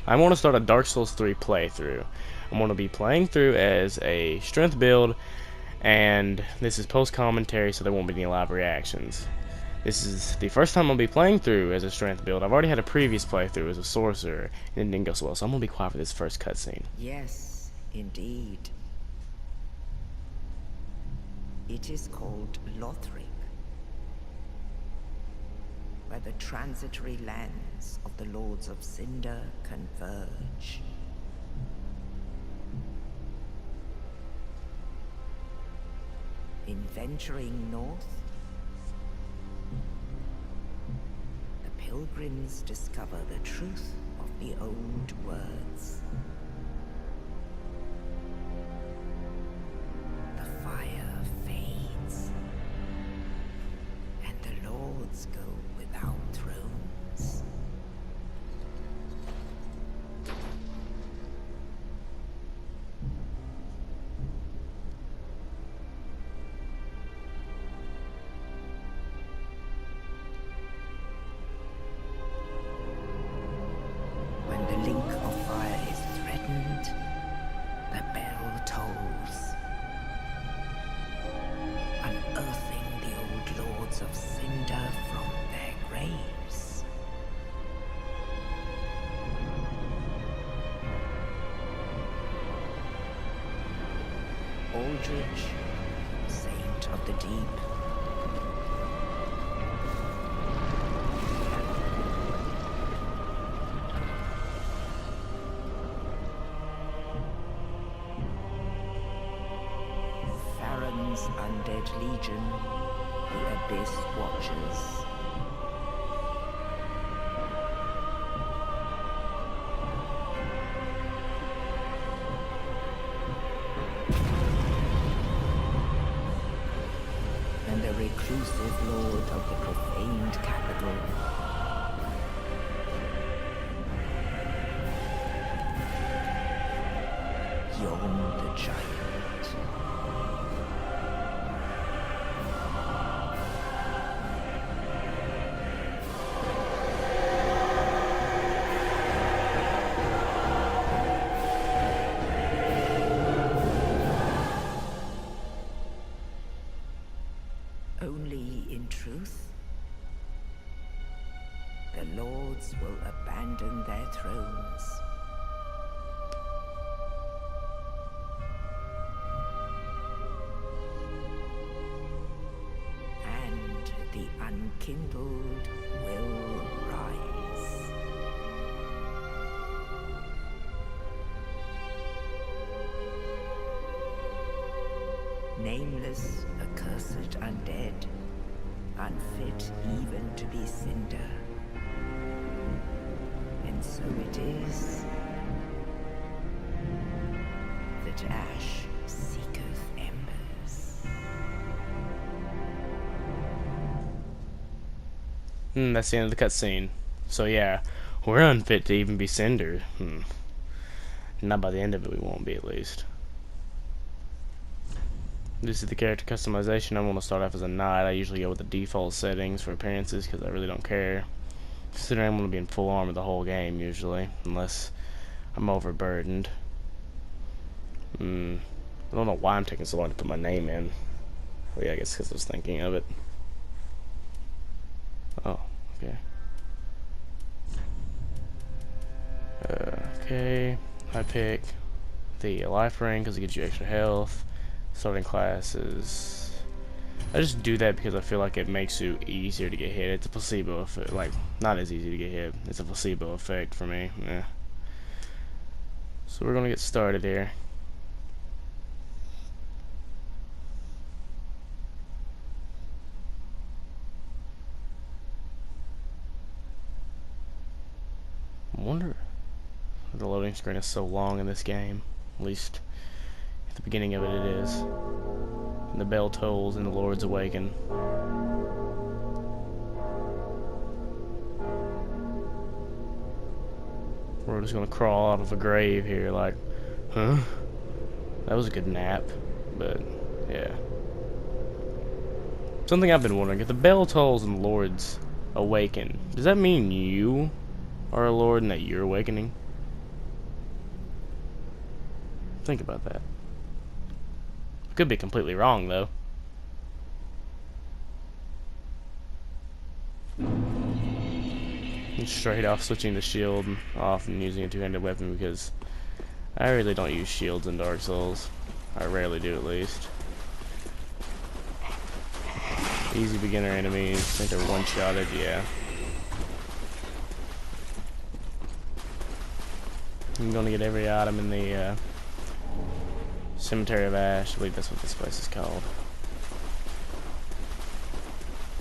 I want to start a Dark Souls 3 playthrough. I'm going to be playing through as a strength build, and this is post-commentary, so there won't be any live reactions. This is the first time I'll be playing through as a strength build. I've already had a previous playthrough as a sorcerer, and it didn't go so well, so I'm going to be quiet for this first cutscene. Yes, indeed. It is called Lothric, where the transitory lands of the Lords of Cinder converge. In venturing north, the pilgrims discover the truth of the old words. The fire fades, and the lords go without thrones. When the link of fire is threatened, the bell tolls, unearthing the old lords of Cinder from their graves. Aldrich, saint of the deep, Farron's undead legion, the Abyss Watchers. And the reclusive lord of the profaned capital. Yom the Giant. Only in truth, the lords will abandon their thrones. And the unkindled will rise. Nameless, accursed undead, unfit even to be cinder. And so it is that ash seeketh embers. That's the end of the cutscene. So yeah, we're unfit to even be cinder. Not by the end of it, we won't be, at least. This is the character customization. I'm going to start off as a knight. I usually go with the default settings for appearances because I really don't care. Considering I'm going to be in full armor the whole game usually, unless I'm overburdened. I don't know why I'm taking so long to put my name in. Well, yeah, I guess because I was thinking of it. Oh, okay. Okay, I pick the life ring because it gives you extra health. Starting classes. I just do that because I feel like it makes you easier to get hit. It's a placebo effect. Like, not as easy to get hit. It's a placebo effect for me. Yeah. So we're gonna get started here. I wonder if the loading screen is so long in this game. At least at the beginning of it, it is. And the bell tolls and the lords awaken. We're just gonna crawl out of a grave here like, huh? That was a good nap, but yeah. Something I've been wondering, if the bell tolls and the lords awaken, does that mean you are a lord and that you're awakening? Think about that. Could be completely wrong, though. Straight off switching the shield off and using a two-handed weapon because I really don't use shields in Dark Souls. I rarely do, at least. Easy beginner enemies. I think they're one-shotted, yeah. I'm gonna get every item in the Cemetery of Ash. I believe that's what this place is called.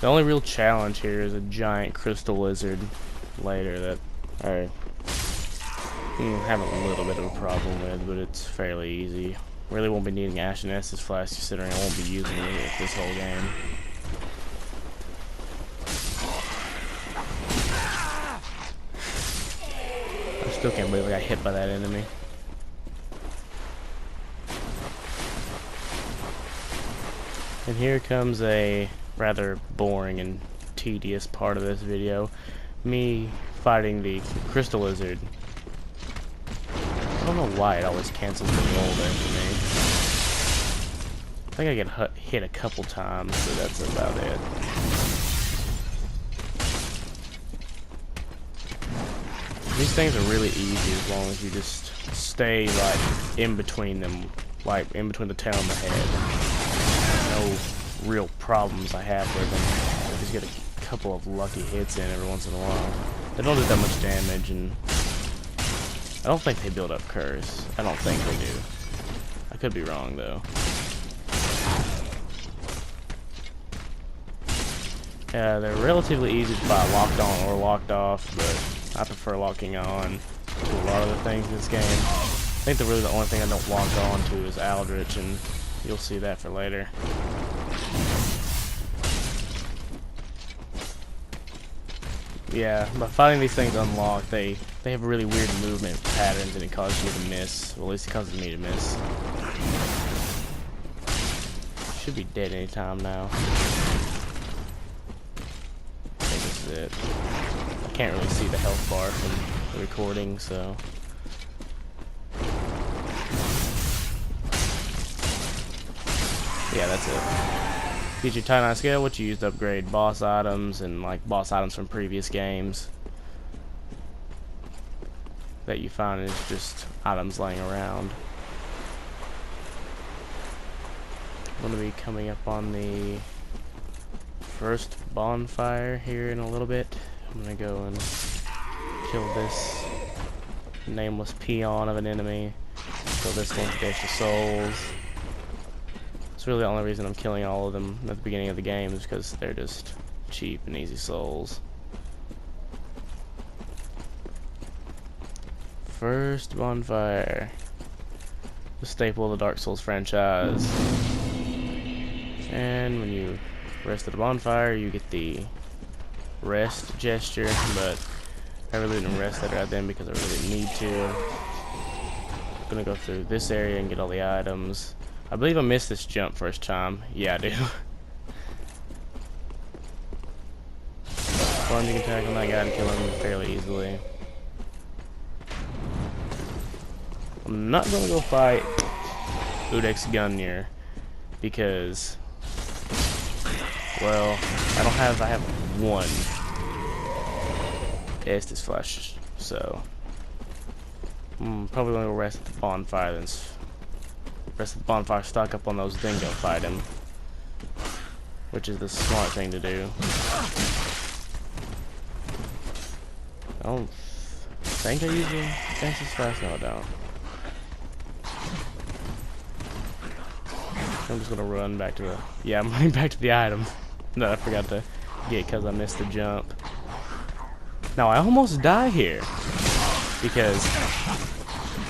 The only real challenge here is a giant crystal lizard later that I have a little bit of a problem with, but it's fairly easy. Really won't be needing Ash and Estus Flask considering I won't be using it this whole game. I still can't believe I got hit by that enemy. And here comes a rather boring and tedious part of this video. Me fighting the crystal lizard. I don't know why it always cancels the roll there for me. I think I get hit a couple times, but that's about it. These things are really easy as long as you just stay like in between them, like in between the tail and the head. No real problems I have with them. I just get a couple of lucky hits in every once in a while. They don't do that much damage, and I don't think they build up curse. I don't think they do. I could be wrong though. Yeah, they're relatively easy to fight locked on or locked off, but I prefer locking on to a lot of the things in this game. I think really the only thing I don't lock on to is Aldrich, and you'll see that for later. Yeah, by fighting these things unlocked, they have really weird movement patterns, and it causes you to miss. Well, at least it causes me to miss. Should be dead anytime now. I think this is it. I can't really see the health bar from the recording, so. Yeah, that's it. Get your Titanite scale, which you used to upgrade boss items and like boss items from previous games that you find is just items laying around. I'm gonna be coming up on the first bonfire here in a little bit. I'm gonna go and kill this nameless peon of an enemy. Kill this one with extra souls. It's really the only reason I'm killing all of them at the beginning of the game is because they're just cheap and easy souls. First bonfire. The staple of the Dark Souls franchise. And when you rest at the bonfire, you get the rest gesture, but I really didn't rest that right then because I really didn't need to. I'm gonna go through this area and get all the items. I believe I missed this jump first time. Yeah, I do. Plunging attack on that guy to kill him fairly easily. I'm not gonna go fight Udex Gungnir because, well, I have one Estus Flash, so probably gonna go rest at the bonfire then. Rest of the bonfire, stock up on those, then go fight him, which is the smart thing to do. I don't think I use the Estus Flash. No, I don't. I'm just gonna run back to the. Yeah, I'm running back to the item that I forgot to get because I missed the jump. Now I almost die here because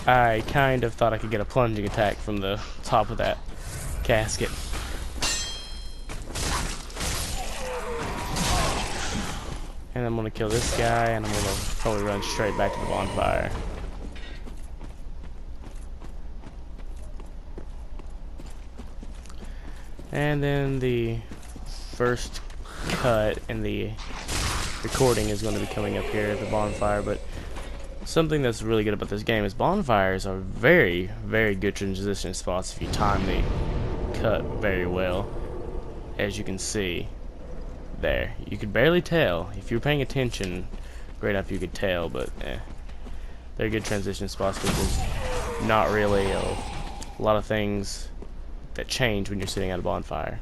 I kind of thought I could get a plunging attack from the top of that casket. And I'm gonna kill this guy, and I'm gonna probably run straight back to the bonfire. And then the first cut in the recording is going to be coming up here at the bonfire, but Something that's really good about this game is bonfires are very, very good transition spots if you time the cut very well. As you can see, there. You could barely tell. If you're paying attention, great enough you could tell, but they're good transition spots because there's not really a lot of things that change when you're sitting at a bonfire.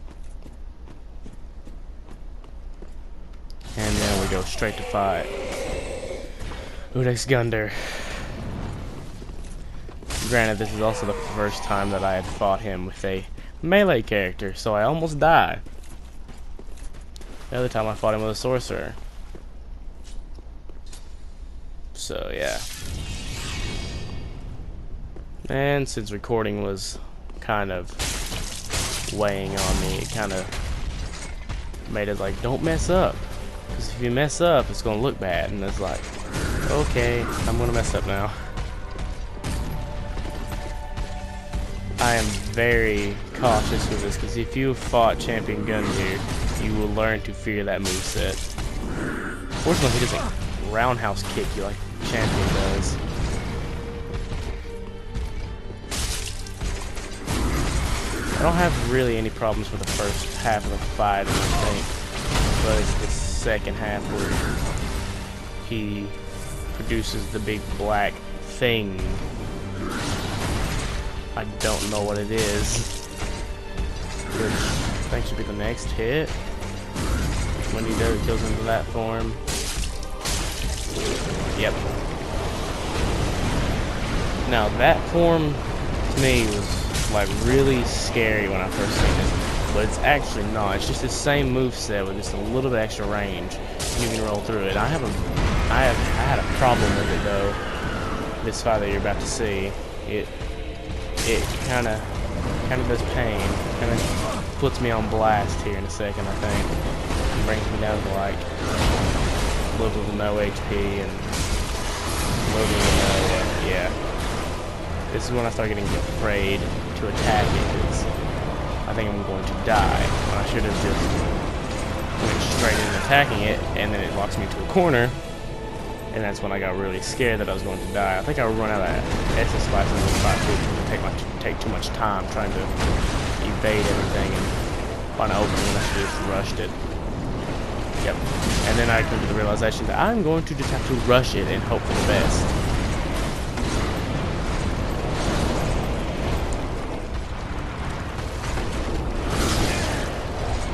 And then we go straight to fight. Udex Gunder. Granted, this is also the first time that I had fought him with a melee character, so I almost died. The other time I fought him with a sorcerer. So, yeah. And since recording was kind of weighing on me, it kind of made it like, don't mess up. Because if you mess up, it's going to look bad. And it's like, okay, I'm going to mess up now. I am very cautious with this, because if you fought Champion Gundyr, you will learn to fear that moveset. Fortunately, he doesn't roundhouse kick you like Champion does. I don't have really any problems with the first half of the fight, I think, but it's the second half where he produces the big black thing. I don't know what it is, which I think should be the next hit. When he goes into that form. Yep. Now that form to me was like really scary when I first seen it, but it's actually not. It's just the same moveset with just a little bit extra range. You can roll through it. I have had a problem with it though. This fight that you're about to see, it kind of does pain. Kind of puts me on blast here in a second, I think. It brings me down to like little to no HP and little to no, yeah. This is when I start getting afraid to attack it, because I think I'm going to die. When I should have just went straight in attacking it, and then it locks me to a corner. And that's when I got really scared that I was going to die. I think I would run out of essence spices in this fight too, because it take too much time trying to evade everything and find an opening, and I should have just rushed it. Yep. And then I come to the realization that I'm going to just have to rush it and hope for the best.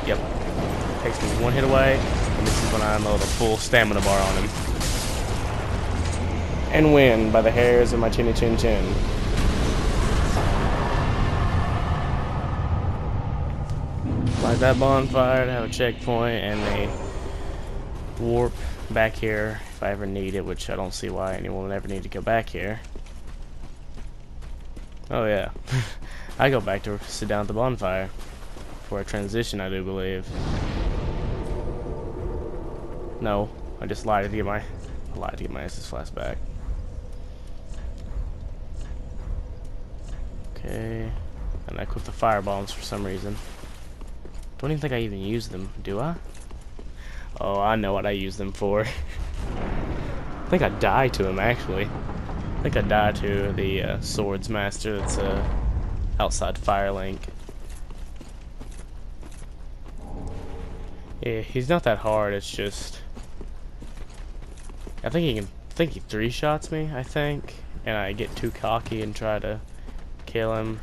Yep. Takes me one hit away, and this is when I unload a full stamina bar on him. And win by the hairs of my chinny chin chin. Like that bonfire to have a checkpoint and a warp back here if I ever need it, which I don't see why anyone would ever need to go back here. Oh yeah. I go back to sit down at the bonfire for a transition, I do believe. No, I just lied to get my Estus Flask back. Okay, and I equip the fire bombs for some reason. Don't even think I even use them, do I? Oh, I know what I use them for. I think I die to him, actually. I think I die to the Swords Master that's outside Firelink. Yeah, he's not that hard, it's just... I think he three-shots me, I think. And I get too cocky and try to kill him.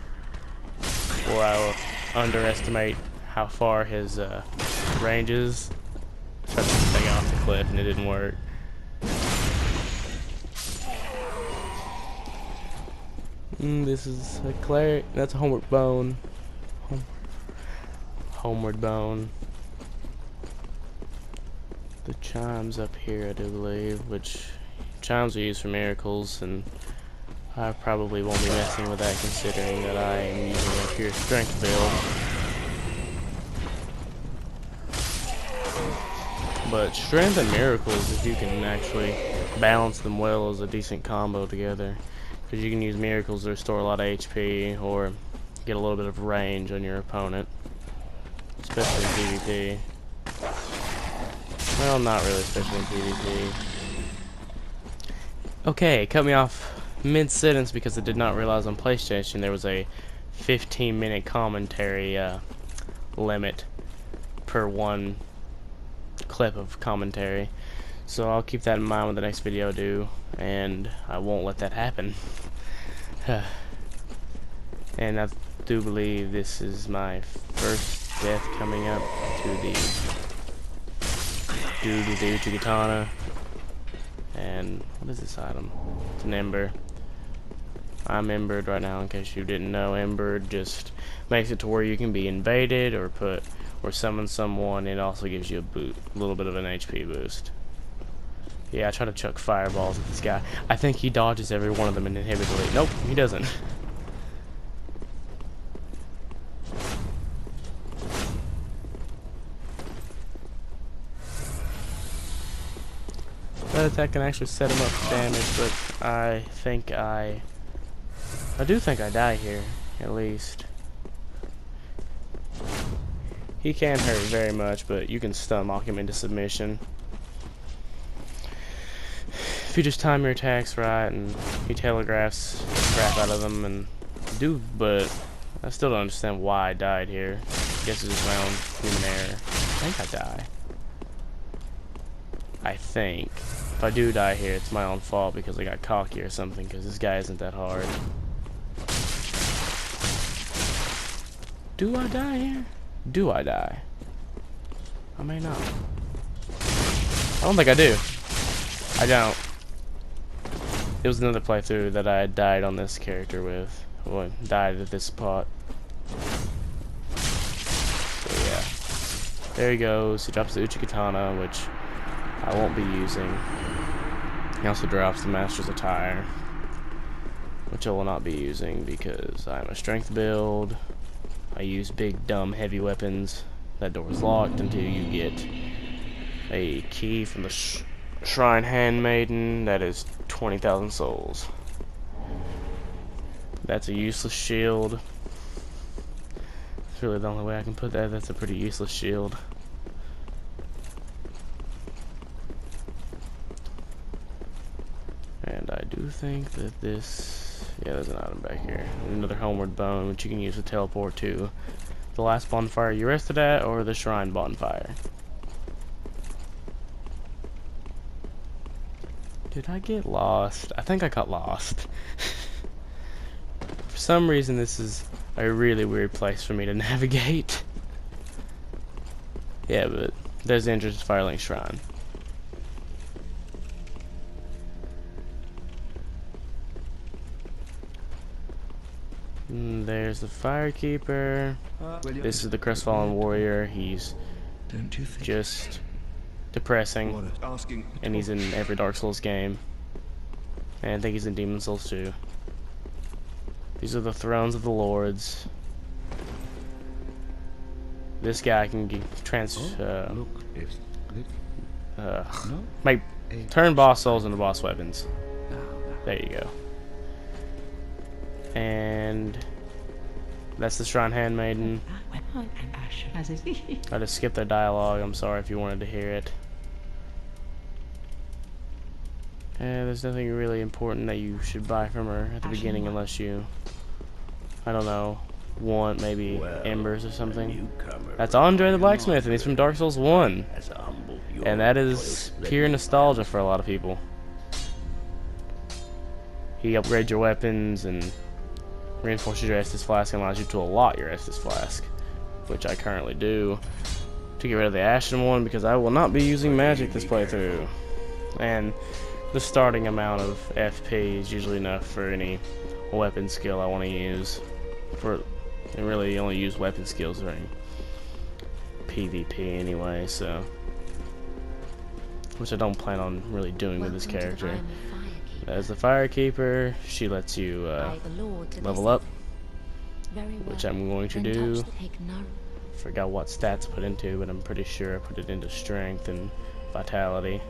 Or I will underestimate how far his range is. Tried to thing off the cliff and it didn't work. This is a cleric. That's a homeward bone. Homeward bone. The chimes up here, I do believe, which chimes are used for miracles, and I probably won't be messing with that considering that I am using a pure strength build. But strength and miracles, if you can actually balance them well, is a decent combo together. Because you can use miracles to restore a lot of HP or get a little bit of range on your opponent. Especially in PvP. Well, not really, especially in PvP. Okay, it cut me off mid-sentence because I did not realize on PlayStation there was a 15-minute commentary limit per one clip of commentary. So I'll keep that in mind with the next video I do, and I won't let that happen. And I do believe this is my first death coming up to the dude with the Uchigatana. And what is this item? It's an ember. I'm embered right now, in case you didn't know. Embered just makes it to where you can be invaded or summon someone. It also gives you a little bit of an HP boost. Yeah, I try to chuck fireballs at this guy. I think he dodges every one of them inhibitively. Nope, he doesn't. That attack can actually set him up for damage, but I do think I die here, at least. He can hurt very much, but you can stun lock him into submission. If you just time your attacks right and he telegraphs the crap out of them but I still don't understand why I died here. I guess it's just my own human error. I think I die. I think. If I do die here, it's my own fault because I got cocky or something, because this guy isn't that hard. Do I die here? Do I die? I may not. I don't think I do. I don't. It was another playthrough that I died on this character with. Well, died at this spot. So yeah. There he goes. He drops the Uchigatana, which I won't be using. He also drops the Master's Attire, which I will not be using because I'm a strength build. I use big, dumb, heavy weapons. That door's locked until you get a key from the Shrine Handmaiden. That is 20,000 souls. That's a useless shield. It's really the only way I can put that. That's a pretty useless shield. And I do think that this... yeah, there's an item back here. Another homeward bone, which you can use to teleport to the last bonfire you rested at, or the shrine bonfire. Did I get lost? I think I got lost. For some reason, this is a really weird place for me to navigate. Yeah, but there's the entrance to Firelink Shrine. There's the Firekeeper. This is the Crestfallen Warrior. He's just depressing, and he's in every Dark Souls game. And I think he's in Demon Souls too. These are the Thrones of the Lords. This guy can make turn boss souls into boss weapons. There you go. And that's the Shrine Handmaiden. I just skipped their dialogue. I'm sorry if you wanted to hear it. And there's nothing really important that you should buy from her at the beginning unless you, I don't know, want maybe embers or something. That's Andre the Blacksmith, and he's from Dark Souls 1. And that is pure nostalgia for a lot of people. He upgrades your weapons and reinforces your Estus Flask and allows you to allot your Estus Flask, which I currently do, to get rid of the Ashen one because I will not be using magic this playthrough. And the starting amount of FP is usually enough for any weapon skill I want to use. I really only use weapon skills during PvP anyway, so, which I don't plan on really doing with this character. As the Firekeeper, she lets you level up, which I'm going to do. Forgot what stats to put into, but I'm pretty sure I put it into strength and vitality.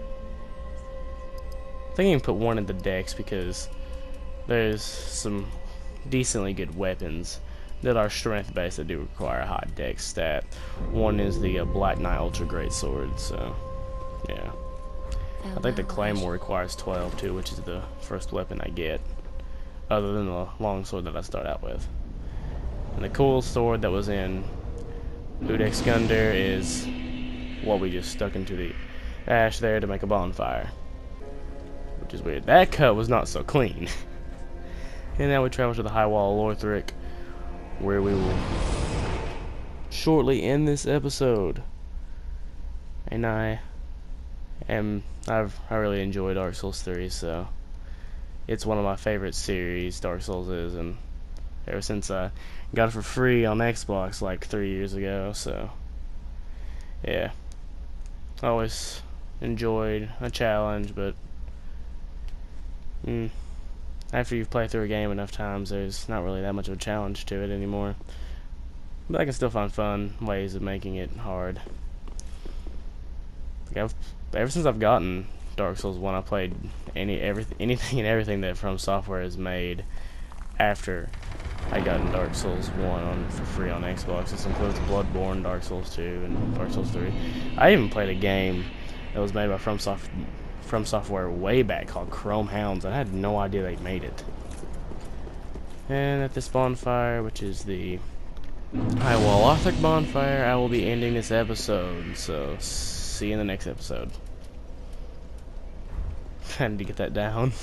I think I can put one in the dex because there's some decently good weapons that are strength based that do require a high dex stat. One is the Black Knight Ultra Great Sword, so yeah. I think the Claymore requires 12 too, which is the first weapon I get, other than the longsword that I start out with. And the cool sword that was in Udex Gundyr is what we just stuck into the ash there to make a bonfire, which is weird. That cut was not so clean. And now we travel to the High Wall of Lothric, where we will shortly end this episode. And I really enjoy Dark Souls 3, so it's one of my favorite series, Dark Souls is, and ever since I got it for free on Xbox like 3 years ago, so yeah. Always enjoyed a challenge, but after you've played through a game enough times, there's not really that much of a challenge to it anymore. But I can still find fun ways of making it hard. Like ever since I've gotten Dark Souls 1, I played anything and everything that From Software has made after I got Dark Souls 1 for free on Xbox. This includes Bloodborne, Dark Souls 2, and Dark Souls 3. I even played a game that was made by From Software way back called Chrome Hounds. I had no idea they made it. And at this bonfire, which is the High Wall of Lothric bonfire, I will be ending this episode. So see you in the next episode. I need to get that down.